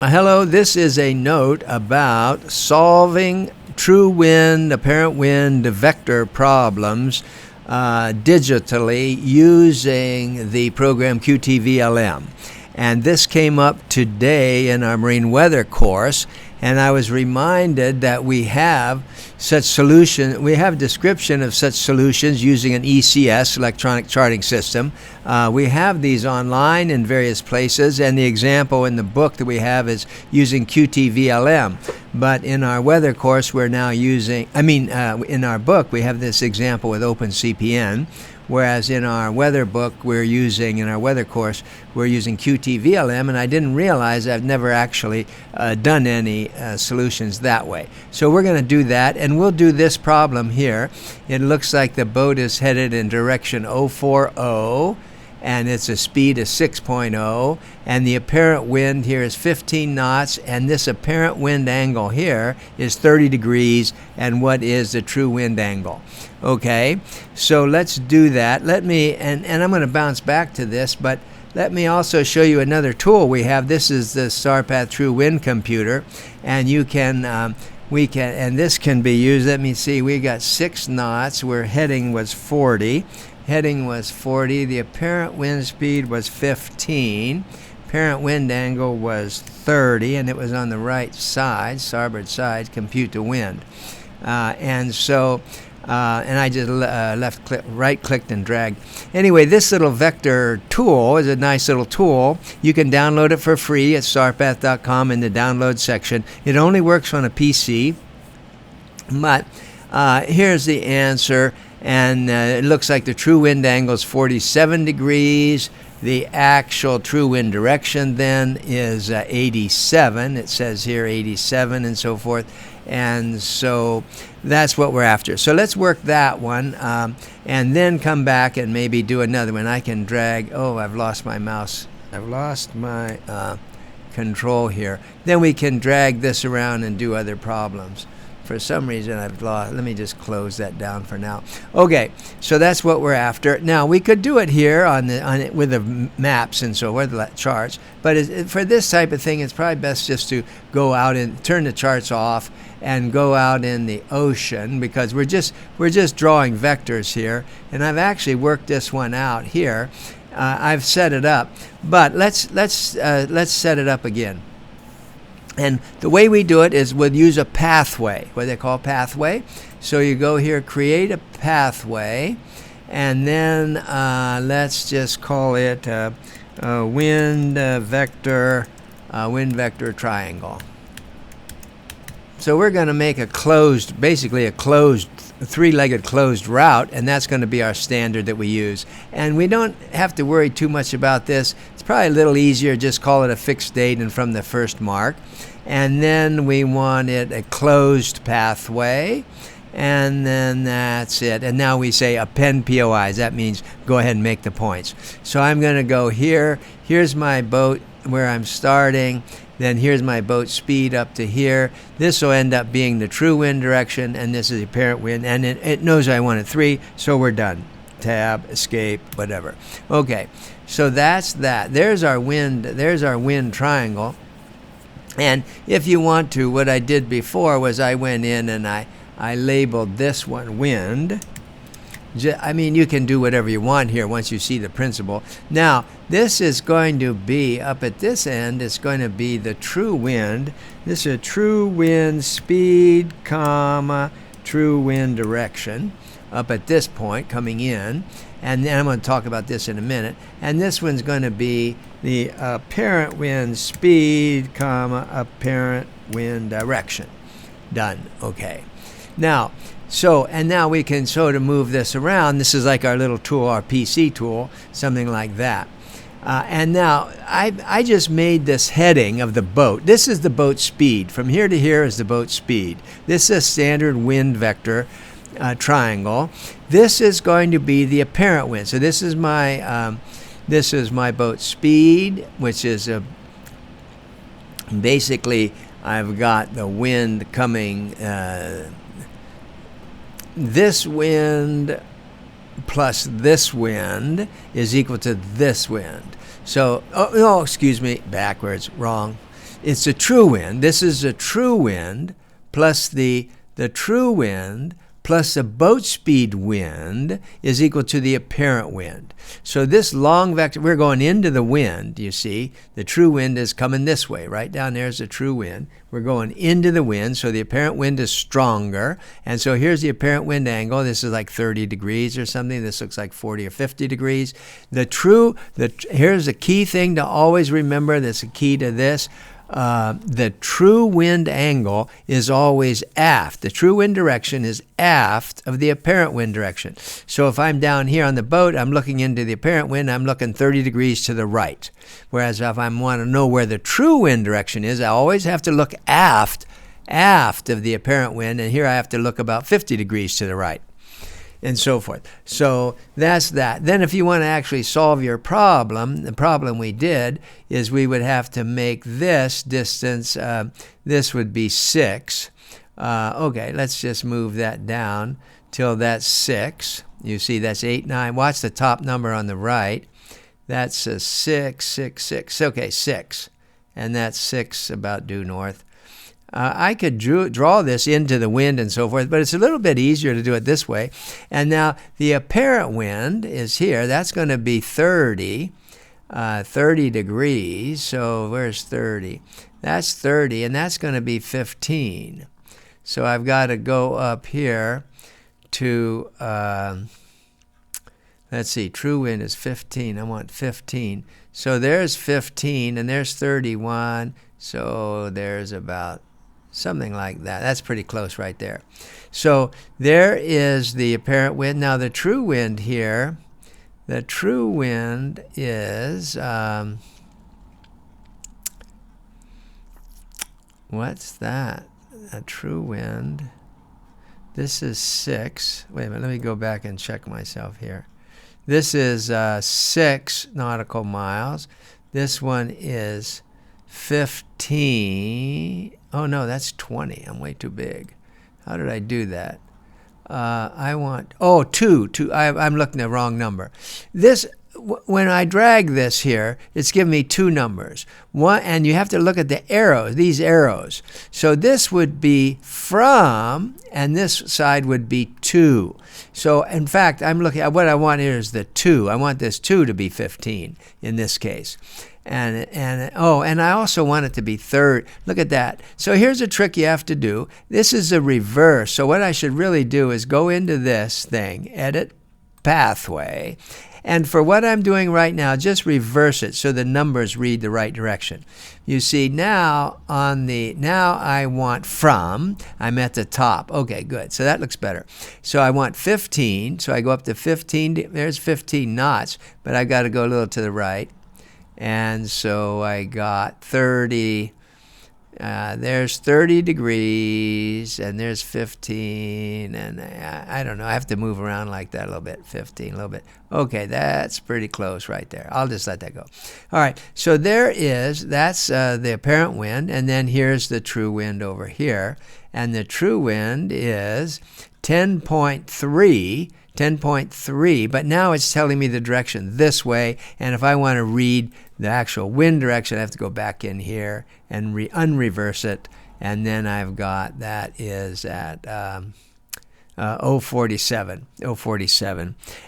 Hello, this is a note about solving true wind, apparent wind vector problems digitally using the program qtVlm. And this came up today in our marine weather course, and I was reminded that we have such solution. We have a description of such solutions using an ECS, electronic charting system. We have these online in various places, and the example in the book that we have is using qtVlm. But in our weather course, we're now using, in our book, we have this example with OpenCPN. Whereas in our weather book, in our weather course, we're using qtVlm, and I didn't realize I've never actually done any solutions that way. So we're going to do that, and we'll do this problem here. It looks like the boat is headed in direction 040, and it's a speed of 6.0, and the apparent wind here is 15 knots, and this apparent wind angle here is 30 degrees, and what is the true wind angle? Okay, so let's do that. And I'm going to bounce back to this, but let me also show you another tool we have. This is the StarPath True Wind Computer, and and this can be used. Let me see, we got 6 knots, where heading was 40. The apparent wind speed was 15. Apparent wind angle was 30, and it was on the right side, starboard side, compute the wind. And I just right-clicked and dragged. Anyway, this little vector tool is a nice little tool. You can download it for free at starpath.com in the download section. It only works on a PC, but here's the answer. And it looks like the true wind angle is 47 degrees. The actual true wind direction then is 87. It says here 87 and so forth. And so that's what we're after. So let's work that one and then come back and maybe do another one. I can drag. Oh, I've lost my mouse. I've lost my control here. Then we can drag this around and do other problems. For some reason I've lost. Let me just close that down for now. Okay, so that's what we're after. Now we could do it here with the maps and so forth, the charts. But for this type of thing, it's probably best just to go out and turn the charts off and go out in the ocean, because we're just drawing vectors here. And I've actually worked this one out here. I've set it up, but let's set it up again. And the way we do it is we'll use a pathway, what they call pathway. So you go here, create a pathway, and then let's just call it a wind vector triangle. So we're going to make basically a closed, three-legged closed route, and that's going to be our standard that we use. And we don't have to worry too much about this. It's probably a little easier, just call it a fixed date and from the first mark. And then we want it a closed pathway, and then that's it. And now we say append POIs. That means go ahead and make the points. So I'm going to go here. Here's my boat where I'm starting. Then here's my boat speed up to here. This will end up being the true wind direction, and this is the apparent wind. And it knows I wanted 3, so we're done. Tab, escape, whatever. Okay, so that's that. There's our wind triangle. And if you want to, what I did before was I went in and I labeled this one wind. I mean, you can do whatever you want here once you see the principle. Now, this is going to be, up at this end, it's going to be the true wind. This is a true wind speed, true wind direction, up at this point coming in. And then I'm going to talk about this in a minute. And this one's going to be the apparent wind speed, apparent wind direction. Done. Okay. Now, now we can sort of move this around. This is like our little tool, our PC tool, something like that. And now I just made this heading of the boat. This is the boat speed. From here to here is the boat speed. This is a standard wind vector triangle. This is going to be the apparent wind. So this is my boat speed, which is basically I've got the wind coming. This wind plus this wind is equal to this wind. So, excuse me, backwards, wrong. it's a true wind. This is a true wind plus the true wind plus the boat speed wind is equal to the apparent wind. So this long vector, we're going into the wind, you see. The true wind is coming this way. Right down there is the true wind. We're going into the wind, so the apparent wind is stronger. And so here's the apparent wind angle. This is like 30 degrees or something. This looks like 40 or 50 degrees. Here's the key thing to always remember. That's the key to this. The true wind angle is always aft. The true wind direction is aft of the apparent wind direction. So if I'm down here on the boat, I'm looking into the apparent wind, I'm looking 30 degrees to the right. Whereas if I want to know where the true wind direction is, I always have to look aft of the apparent wind, and here I have to look about 50 degrees to the right, and so forth. So that's that. Then if you want to actually solve your problem, the problem we did is we would have to make this distance, this would be 6. Okay, let's just move that down till that's 6. You see that's 8, 9. Watch the top number on the right. That's a 6, 6, 6. Okay, 6. And that's 6 about due north. I could draw this into the wind and so forth, but it's a little bit easier to do it this way. And now the apparent wind is here. That's going to be 30 degrees. So where's 30? That's 30, and that's going to be 15. So I've got to go up here to, let's see, true wind is 15. I want 15. So there's 15, and there's 31. So there's about something like that. That's pretty close right there. So there is the apparent wind. Now the true wind here, the true wind is, what's that? A true wind. This is 6. Wait a minute, let me go back and check myself here. This is 6 nautical miles. This one is 15. Oh no, that's 20. I'm way too big. How did I do that? I want, 2. I'm looking at the wrong number. When I drag this here, it's giving me 2 numbers. One, and you have to look at the arrows, these arrows. So this would be from, and this side would be 2. So in fact, I'm looking at what I want here is the 2. I want this 2 to be 15 in this case. And I also want it to be 30. Look at that. So here's a trick you have to do. This is a reverse. So what I should really do is go into this thing, edit pathway, and for what I'm doing right now, just reverse it so the numbers read the right direction. You see now I want from, I'm at the top. Okay, good. So that looks better. So I want 15. So I go up to 15. There's 15 knots, but I've got to go a little to the right. And so I got 30, there's 30 degrees, and there's 15, and I don't know, I have to move around like that a little bit, 15, a little bit. Okay, that's pretty close right there. I'll just let that go. All right, so that's the apparent wind, and then here's the true wind over here, and the true wind is 10.3, but now it's telling me the direction this way, and if I want to read the actual wind direction, I have to go back in here and unreverse it, and then I've got, that is at 047,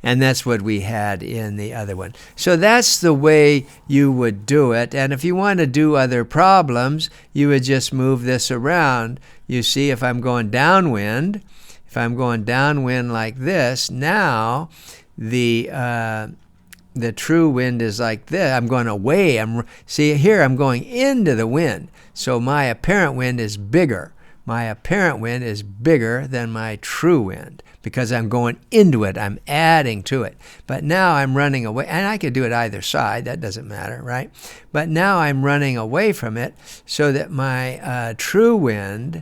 and that's what we had in the other one. So that's the way you would do it, and if you want to do other problems, you would just move this around. You see, if I'm going downwind, like this, now the true wind is like this. I'm going away. See here, I'm going into the wind. So my apparent wind is bigger. My apparent wind is bigger than my true wind because I'm going into it. I'm adding to it. But now I'm running away. And I could do it either side. That doesn't matter, right? But now I'm running away from it so that my true wind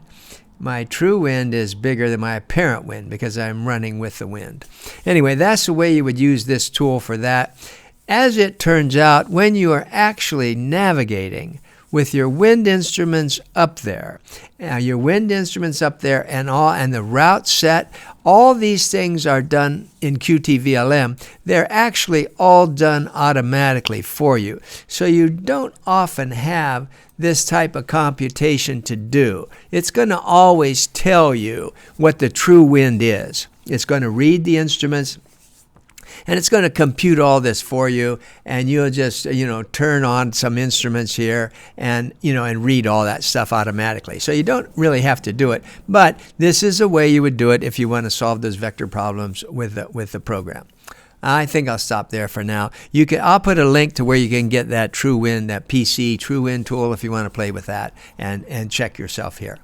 is bigger than my apparent wind because I'm running with the wind. Anyway, that's the way you would use this tool for that. As it turns out, when you are actually navigating with your wind instruments up there. Your wind instruments up there and the route set, all these things are done in qtVlm. They're actually all done automatically for you. So you don't often have this type of computation to do. It's going to always tell you what the true wind is. It's going to read the instruments, and it's going to compute all this for you, and you'll just, turn on some instruments here and read all that stuff automatically. So you don't really have to do it, but this is a way you would do it if you want to solve those vector problems with the program. I think I'll stop there for now. I'll put a link to where you can get that True Wind, that PC True Wind tool if you want to play with that and check yourself here.